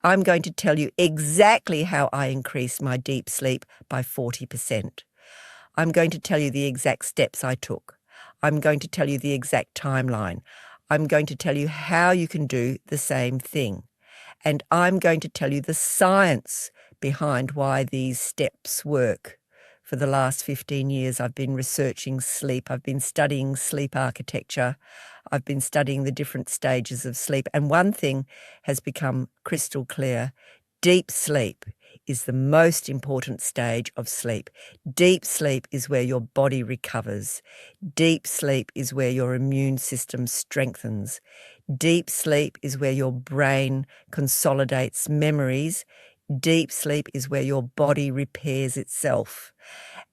I'm going to tell you exactly how I increased my deep sleep by 40%. I'm going to tell you the exact steps I took. I'm going to tell you the exact timeline. I'm going to tell you how you can do the same thing. And I'm going to tell you the science behind why these steps work. For the last 15 years, I've been researching sleep. I've been studying sleep architecture. I've been studying the different stages of sleep. And one thing has become crystal clear. Deep sleep is the most important stage of sleep. Deep sleep is where your body recovers. Deep sleep is where your immune system strengthens. Deep sleep is where your brain consolidates memories. Deep sleep is where your body repairs itself.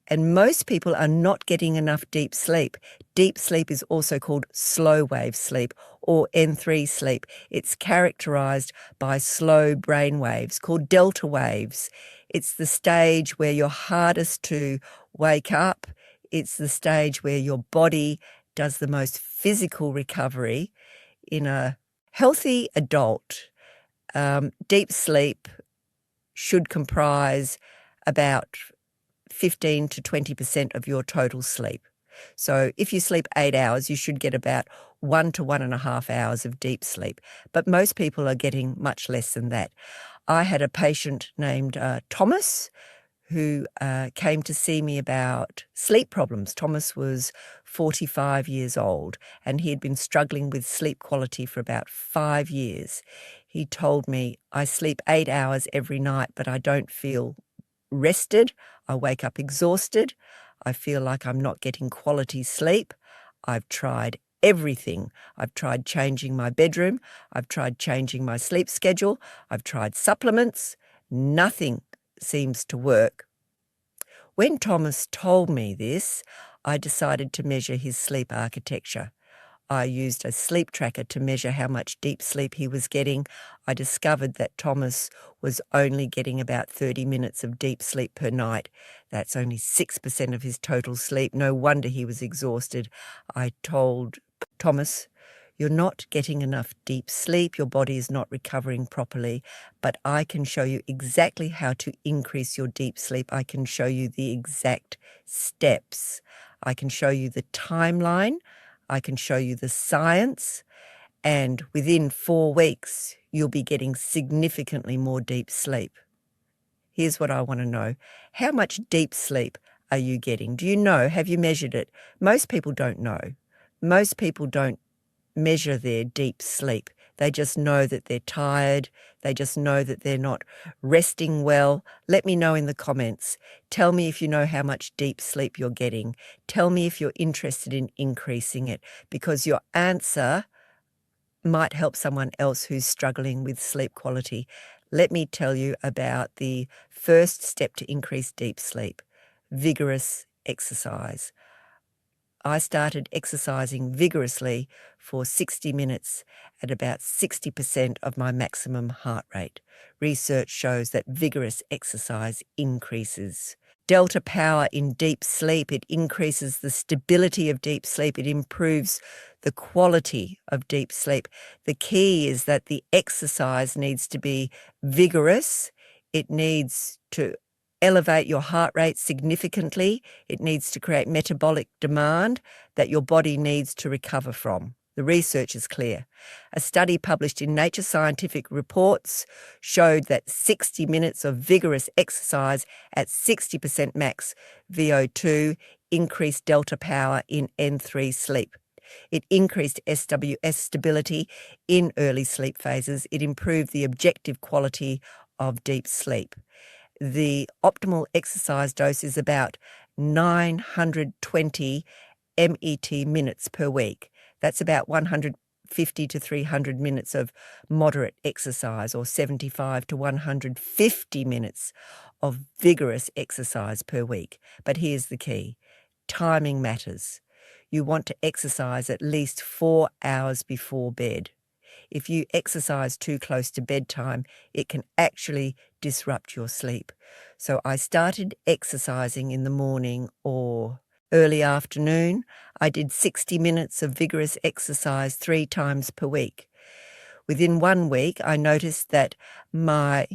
And most people are not getting enough deep sleep. Deep sleep is also called slow wave sleep or N3 sleep. It's characterized by slow brain waves called delta waves. It's the stage where you're hardest to wake up. It's the stage where your body does the most physical recovery. In a healthy adult, deep sleep should comprise about 15 to 20% of your total sleep. So if you sleep 8 hours, you should get about 1 to 1.5 hours of deep sleep. But most people are getting much less than that. I had a patient named Thomas who came to see me about sleep problems. Thomas was 45 years old and he had been struggling with sleep quality for about 5 years. He told me, I sleep 8 hours every night, but I don't feel rested. I wake up exhausted. I feel like I'm not getting quality sleep. I've tried everything. I've tried changing my bedroom. I've tried changing my sleep schedule. I've tried supplements. Nothing seems to work. When Thomas told me this, I decided to measure his sleep architecture. I used a sleep tracker to measure how much deep sleep he was getting. I discovered that Thomas was only getting about 30 minutes of deep sleep per night. That's only 6% of his total sleep. No wonder he was exhausted. I told Thomas, you're not getting enough deep sleep. Your body is not recovering properly, but I can show you exactly how to increase your deep sleep. I can show you the exact steps. I can show you the timeline. I can show you the science, and within 4 weeks, you'll be getting significantly more deep sleep. Here's what I want to know. How much deep sleep are you getting? Do you know? Have you measured it? Most people don't know. Most people don't measure their deep sleep. They just know that they're tired. They just know that they're not resting well. Let me know in the comments. Tell me if you know how much deep sleep you're getting. Tell me if you're interested in increasing it, because your answer might help someone else who's struggling with sleep quality. Let me tell you about the first step to increase deep sleep: vigorous exercise. I started exercising vigorously for 60 minutes at about 60% of my maximum heart rate. Research shows that vigorous exercise increases delta power in deep sleep. It increases the stability of deep sleep. It improves the quality of deep sleep. The key is that the exercise needs to be vigorous. It needs to elevate your heart rate significantly. It needs to create metabolic demand that your body needs to recover from. The research is clear. A study published in Nature Scientific Reports showed that 60 minutes of vigorous exercise at 60% max VO2 increased delta power in N3 sleep. It increased SWS stability in early sleep phases. It improved the objective quality of deep sleep. The optimal exercise dose is about 920 MET minutes per week. That's about 150 to 300 minutes of moderate exercise, or 75 to 150 minutes of vigorous exercise per week. But here's the key. Timing matters. You want to exercise at least 4 hours before bed. If you exercise too close to bedtime, it can actually disrupt your sleep. So I started exercising in the morning or early afternoon. I did 60 minutes of vigorous exercise 3 times per week. Within 1 week, I noticed that my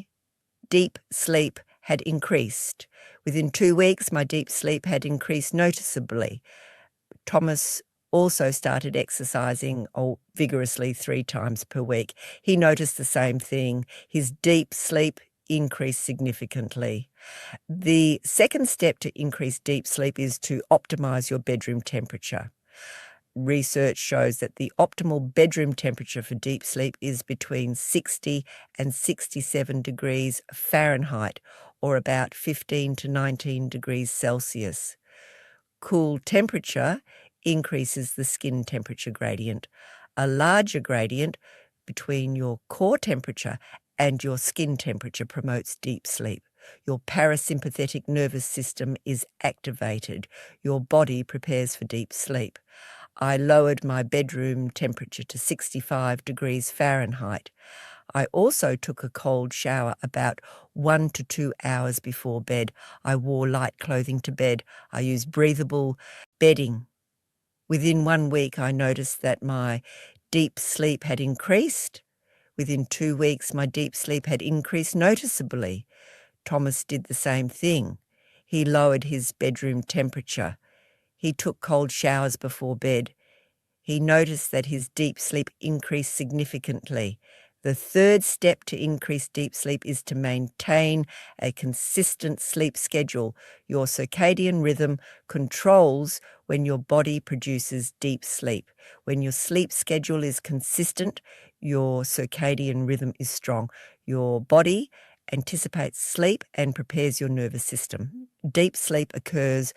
deep sleep had increased. Within 2 weeks, my deep sleep had increased noticeably. Thomas also started exercising vigorously 3 times per week. He noticed the same thing. His deep sleep increased significantly. The second step to increase deep sleep is to optimize your bedroom temperature. Research shows that the optimal bedroom temperature for deep sleep is between 60 and 67 degrees Fahrenheit, or about 15 to 19 degrees Celsius. Cool temperature increases the skin temperature gradient. A larger gradient between your core temperature and your skin temperature promotes deep sleep. Your parasympathetic nervous system is activated. Your body prepares for deep sleep. I lowered my bedroom temperature to 65 degrees Fahrenheit. I also took a cold shower about 1 to 2 hours before bed. I wore light clothing to bed. I used breathable bedding. Within 1 week, I noticed that my deep sleep had increased. Within 2 weeks, my deep sleep had increased noticeably. Thomas did the same thing. He lowered his bedroom temperature. He took cold showers before bed. He noticed that his deep sleep increased significantly. The third step to increase deep sleep is to maintain a consistent sleep schedule. Your circadian rhythm controls when your body produces deep sleep. When your sleep schedule is consistent, your circadian rhythm is strong. Your body anticipates sleep and prepares your nervous system. Deep sleep occurs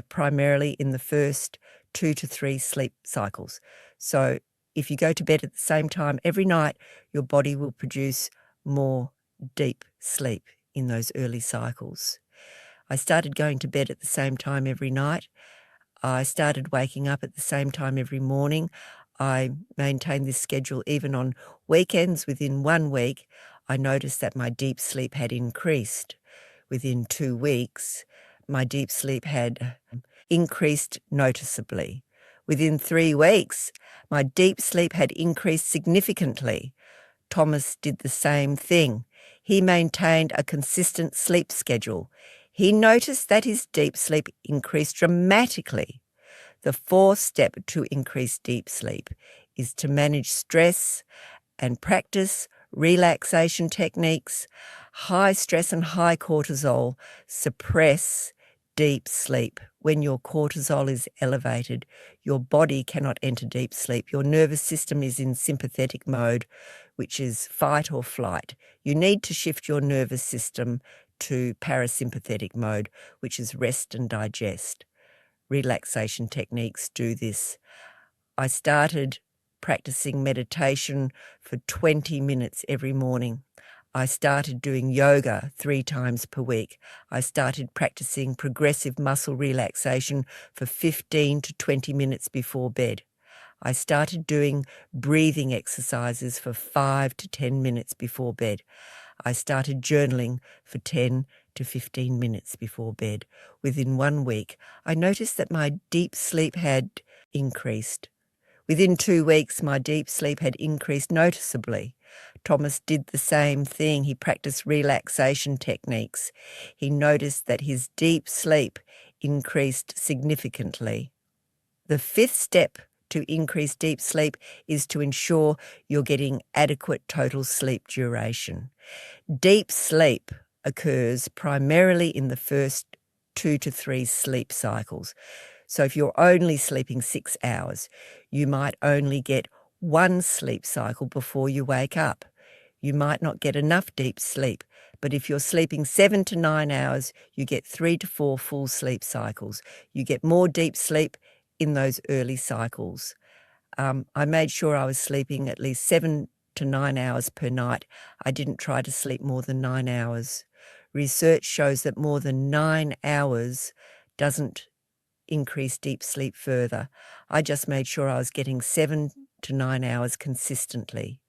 primarily in the first 2 to 3 sleep cycles. So if you go to bed at the same time every night, your body will produce more deep sleep in those early cycles. I started going to bed at the same time every night. I started waking up at the same time every morning. I maintained this schedule even on weekends. Within 1 week, I noticed that my deep sleep had increased. Within 2 weeks, my deep sleep had increased noticeably. Within 3 weeks, my deep sleep had increased significantly. Thomas did the same thing. He maintained a consistent sleep schedule. He noticed that his deep sleep increased dramatically. The fourth step to increase deep sleep is to manage stress and practice relaxation techniques. High stress and high cortisol suppress deep sleep. When your cortisol is elevated, your body cannot enter deep sleep. Your nervous system is in sympathetic mode, which is fight or flight. You need to shift your nervous system to parasympathetic mode, which is rest and digest. Relaxation techniques do this. I started practicing meditation for 20 minutes every morning. I started doing yoga 3 times per week. I started practicing progressive muscle relaxation for 15 to 20 minutes before bed. I started doing breathing exercises for 5 to 10 minutes before bed. I started journaling for 10 to 15 minutes before bed. Within 1 week, I noticed that my deep sleep had increased. Within 2 weeks, my deep sleep had increased noticeably. Thomas did the same thing. He practiced relaxation techniques. He noticed that his deep sleep increased significantly. The fifth step to increase deep sleep is to ensure you're getting adequate total sleep duration. Deep sleep occurs primarily in the first 2 to 3 sleep cycles. So if you're only sleeping 6 hours, you might only get 1 sleep cycle before you wake up. You might not get enough deep sleep, but if you're sleeping 7 to 9 hours, you get 3 to 4 full sleep cycles. You get more deep sleep in those early cycles. I made sure I was sleeping at least 7 to 9 hours per night. I didn't try to sleep more than 9 hours. Research shows that more than 9 hours doesn't increase deep sleep further. I just made sure I was getting 7 to 9 hours consistently.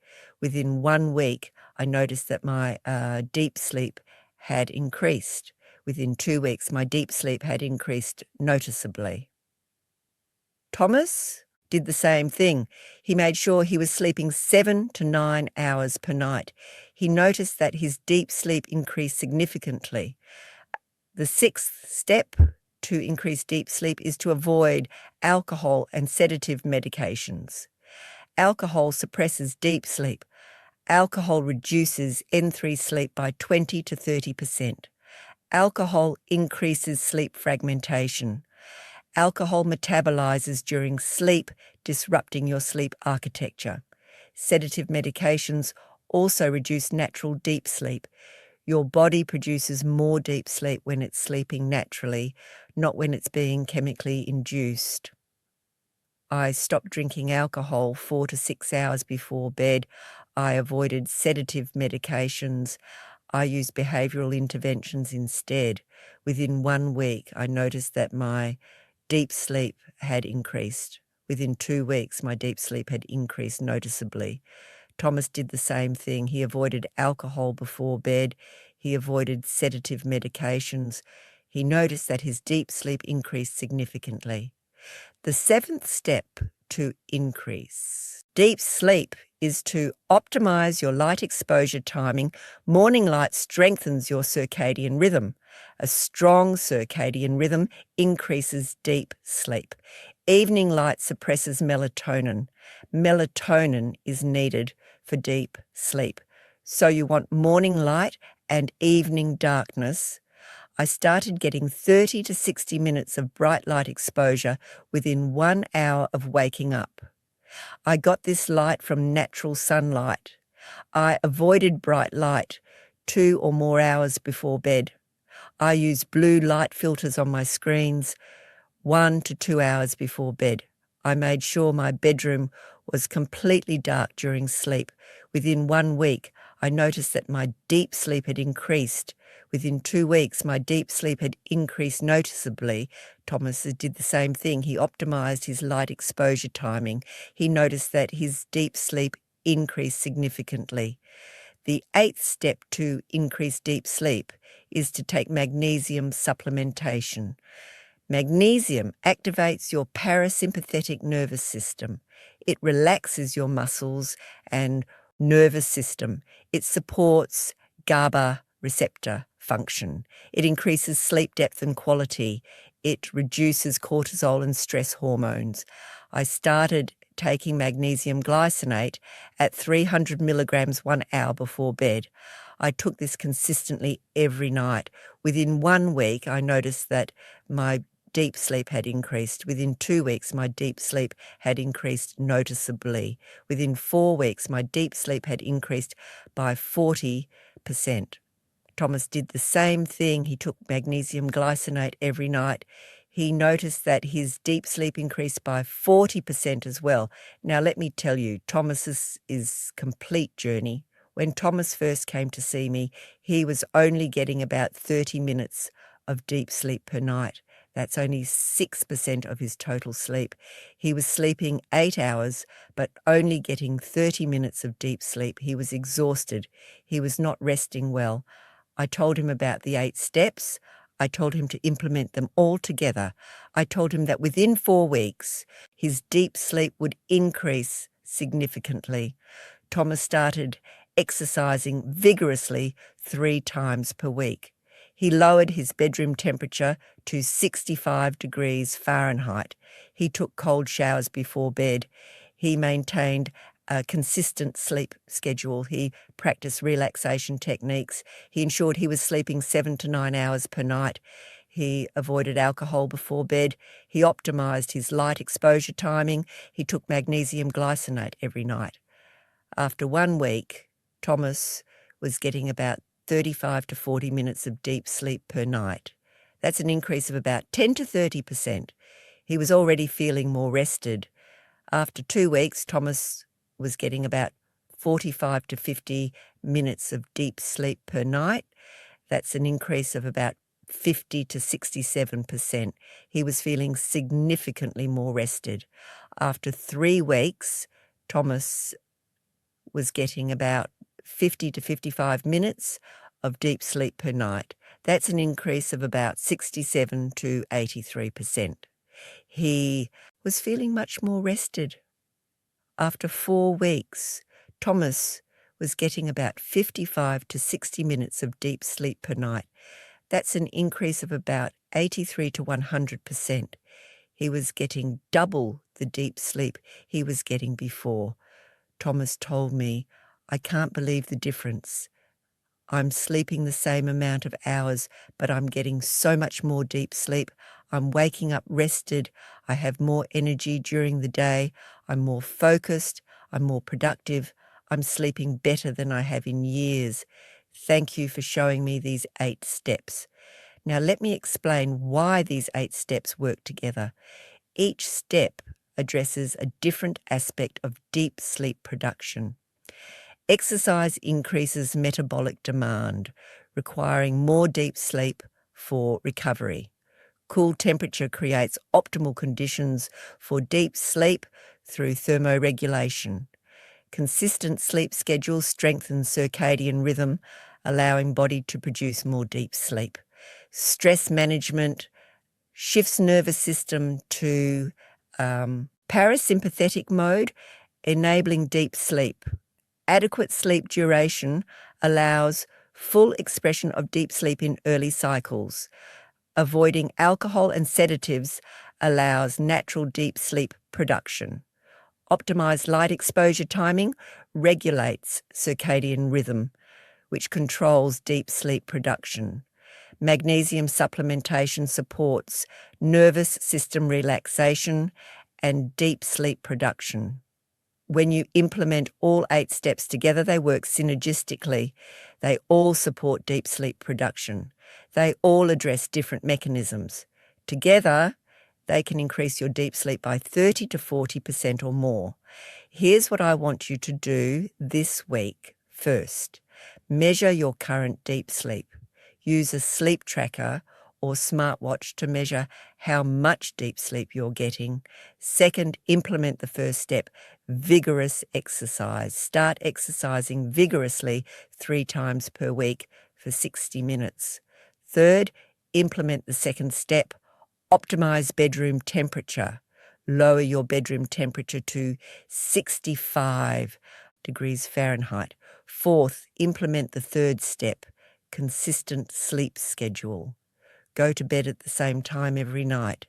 Within 1 week, I noticed that my deep sleep had increased. Within 2 weeks, my deep sleep had increased noticeably. Thomas did the same thing. He made sure he was sleeping 7 to 9 hours per night. He noticed that his deep sleep increased significantly. The sixth step to increase deep sleep is to avoid alcohol and sedative medications. Alcohol suppresses deep sleep. Alcohol reduces N3 sleep by 20 to 30%. Alcohol increases sleep fragmentation. Alcohol metabolizes during sleep, disrupting your sleep architecture. Sedative medications also reduce natural deep sleep. Your body produces more deep sleep when it's sleeping naturally, not when it's being chemically induced. I stopped drinking alcohol 4 to 6 hours before bed. I avoided sedative medications. I used behavioral interventions instead. Within 1 week, I noticed that my deep sleep had increased. Within 2 weeks, my deep sleep had increased noticeably. Thomas did the same thing. He avoided alcohol before bed. He avoided sedative medications. He noticed that his deep sleep increased significantly. The seventh step to increase deep sleep is to optimize your light exposure timing. Morning light strengthens your circadian rhythm. A strong circadian rhythm increases deep sleep. Evening light suppresses melatonin. Melatonin is needed for deep sleep. So you want morning light and evening darkness. I started getting 30 to 60 minutes of bright light exposure within 1 hour of waking up. I got this light from natural sunlight. I avoided bright light 2 or more hours before bed. I used blue light filters on my screens 1 to 2 hours before bed. I made sure my bedroom was completely dark during sleep. Within 1 week, I noticed that my deep sleep had increased. Within 2 weeks, my deep sleep had increased noticeably. Thomas did the same thing. He optimized his light exposure timing. He noticed that his deep sleep increased significantly. The eighth step to increase deep sleep is to take magnesium supplementation. Magnesium activates your parasympathetic nervous system. It relaxes your muscles and nervous system. It supports GABA receptor function. It increases sleep depth and quality. It reduces cortisol and stress hormones. I started taking magnesium glycinate at 300 milligrams 1 hour before bed. I took this consistently every night. Within 1 week, I noticed that my deep sleep had increased. Within 2 weeks, my deep sleep had increased noticeably. Within 4 weeks, my deep sleep had increased by 40%. Thomas did the same thing. He took magnesium glycinate every night. He noticed that his deep sleep increased by 40% as well. Now, let me tell you, Thomas's is complete journey. When Thomas first came to see me, he was only getting about 30 minutes of deep sleep per night. That's only 6% of his total sleep. He was sleeping 8 hours, but only getting 30 minutes of deep sleep. He was exhausted. He was not resting well. I told him about the 8 steps. I told him to implement them all together. I told him that within 4 weeks, his deep sleep would increase significantly. Thomas started exercising vigorously 3 times per week. He lowered his bedroom temperature to 65 degrees Fahrenheit. He took cold showers before bed. He maintained a consistent sleep schedule. He practiced relaxation techniques. He ensured he was sleeping 7 to 9 hours per night. He avoided alcohol before bed. He optimized his light exposure timing. He took magnesium glycinate every night. After 1 week, Thomas was getting about 35 to 40 minutes of deep sleep per night. That's an increase of about 10 to 30%. He was already feeling more rested. After 2 weeks, Thomas was getting about 45 to 50 minutes of deep sleep per night. That's an increase of about 50 to 67%. He was feeling significantly more rested. After 3 weeks, Thomas was getting about 50 to 55 minutes of deep sleep per night. That's an increase of about 67 to 83%. He was feeling much more rested. After 4 weeks, Thomas was getting about 55 to 60 minutes of deep sleep per night. That's an increase of about 83 to 100%. He was getting double the deep sleep he was getting before. Thomas told me, "I can't believe the difference. I'm sleeping the same amount of hours, but I'm getting so much more deep sleep. I'm waking up rested. I have more energy during the day. I'm more focused. I'm more productive. I'm sleeping better than I have in years. Thank you for showing me these 8 steps." Now let me explain why these 8 steps work together. Each step addresses a different aspect of deep sleep production. Exercise increases metabolic demand, requiring more deep sleep for recovery. Cool temperature creates optimal conditions for deep sleep through thermoregulation. Consistent sleep schedules strengthen circadian rhythm, allowing body to produce more deep sleep. Stress management shifts nervous system to parasympathetic mode, enabling deep sleep. Adequate sleep duration allows full expression of deep sleep in early cycles. Avoiding alcohol and sedatives allows natural deep sleep production. Optimized light exposure timing regulates circadian rhythm, which controls deep sleep production. Magnesium supplementation supports nervous system relaxation and deep sleep production. When you implement all 8 steps together, they work synergistically. They all support deep sleep production. They all address different mechanisms. Together, they can increase your deep sleep by 30 to 40% or more. Here's what I want you to do this week. First, measure your current deep sleep. Use a sleep tracker or smartwatch to measure how much deep sleep you're getting. Second, implement the first step, vigorous exercise. Start exercising vigorously 3 times per week for 60 minutes. Third, implement the second step, optimize bedroom temperature. Lower your bedroom temperature to 65 degrees Fahrenheit. Fourth, implement the third step, consistent sleep schedule. Go to bed at the same time every night.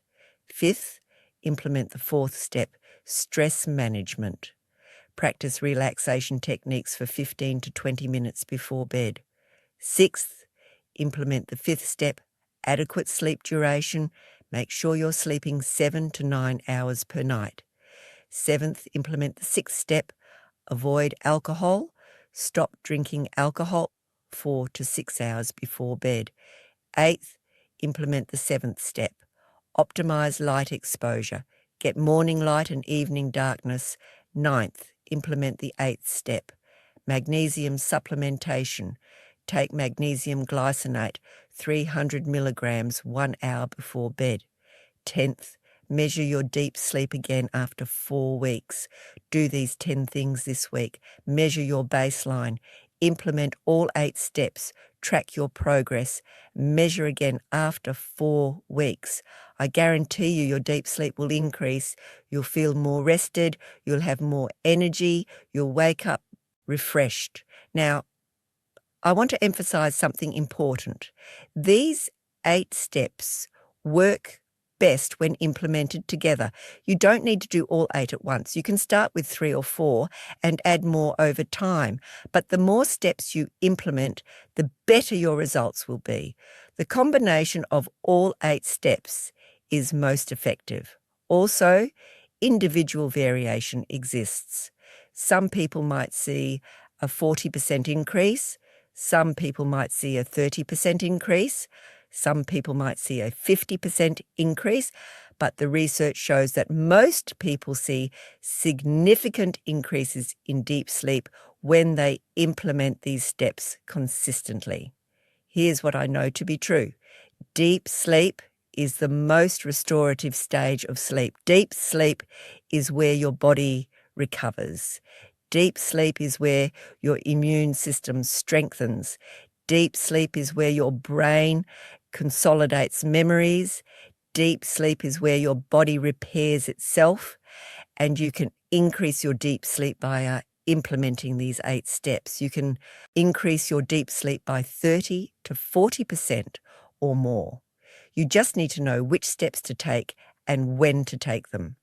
Fifth, implement the fourth step, stress management. Practice relaxation techniques for 15 to 20 minutes before bed. Sixth, implement the fifth step, adequate sleep duration. Make sure you're sleeping 7 to 9 hours per night. Seventh, implement the sixth step, avoid alcohol. Stop drinking alcohol 4 to 6 hours before bed. Eighth, implement the seventh step, optimize light exposure. Get morning light and evening darkness. Ninth, implement the eighth step, magnesium supplementation. Take magnesium glycinate, 300 milligrams 1 hour before bed. 10th, measure your deep sleep again after 4 weeks. Do these 10 things this week. Measure your baseline. Implement all 8 steps. Track your progress. Measure again after 4 weeks. I guarantee you your deep sleep will increase. You'll feel more rested. You'll have more energy. You'll wake up refreshed. Now, I want to emphasize something important. These 8 steps work best when implemented together. You don't need to do all 8 at once. You can start with 3 or 4 and add more over time. But the more steps you implement, the better your results will be. The combination of all 8 steps is most effective. Also, individual variation exists. Some people might see a 40% increase. Some people might see a 30% increase. Some people might see a 50% increase, but the research shows that most people see significant increases in deep sleep when they implement these steps consistently. Here's what I know to be true. Deep sleep is the most restorative stage of sleep. Deep sleep is where your body recovers. Deep sleep is where your immune system strengthens. Deep sleep is where your brain consolidates memories. Deep sleep is where your body repairs itself, and you can increase your deep sleep by implementing these 8 steps. You can increase your deep sleep by 30 to 40% or more. You just need to know which steps to take and when to take them.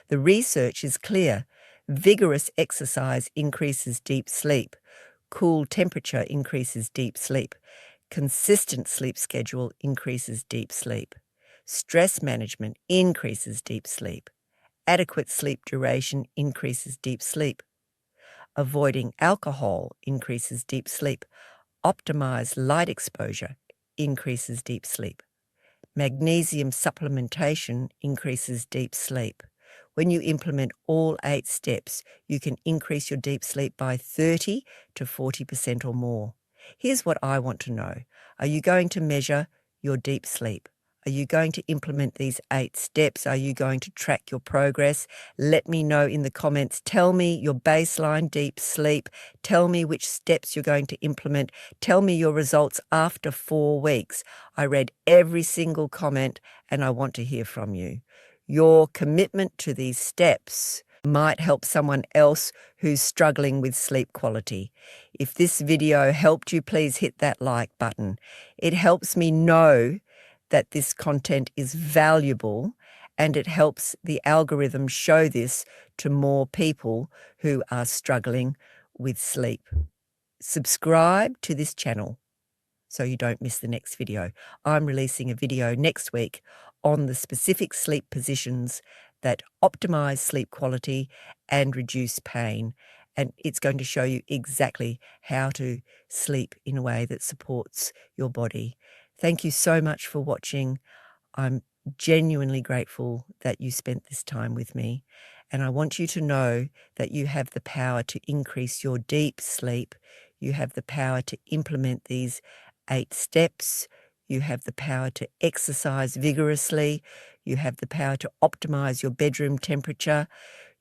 The research is clear. Vigorous exercise increases deep sleep. Cool temperature increases deep sleep. Consistent sleep schedule increases deep sleep. Stress management increases deep sleep. Adequate sleep duration increases deep sleep. Avoiding alcohol increases deep sleep. Optimized light exposure increases deep sleep. Magnesium supplementation increases deep sleep. When you implement all 8 steps, you can increase your deep sleep by 30 to 40% or more. Here's what I want to know. Are you going to measure your deep sleep? Are you going to implement these 8 steps? Are you going to track your progress? Let me know in the comments. Tell me your baseline deep sleep. Tell me which steps you're going to implement. Tell me your results after 4 weeks. I read every single comment and I want to hear from you. Your commitment to these steps might help someone else who's struggling with sleep quality. If this video helped you, please hit that like button. It helps me know that this content is valuable, and it helps the algorithm show this to more people who are struggling with sleep. Subscribe to this channel so you don't miss the next video. I'm releasing a video next week on the specific sleep positions that optimize sleep quality and reduce pain. And it's going to show you exactly how to sleep in a way that supports your body. Thank you so much for watching. I'm genuinely grateful that you spent this time with me. And I want you to know that you have the power to increase your deep sleep. You have the power to implement these 8 steps. You have the power to exercise vigorously. You have the power to optimize your bedroom temperature.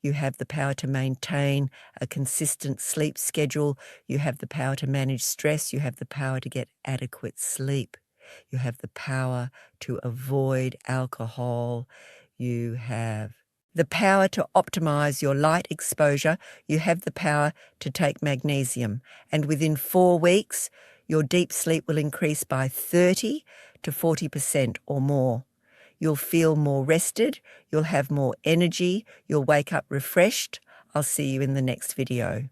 You have the power to maintain a consistent sleep schedule. You have the power to manage stress. You have the power to get adequate sleep. You have the power to avoid alcohol. You have the power to optimize your light exposure. You have the power to take magnesium. And within 4 weeks, your deep sleep will increase by 30 to 40% or more. You'll feel more rested. You'll have more energy. You'll wake up refreshed. I'll see you in the next video.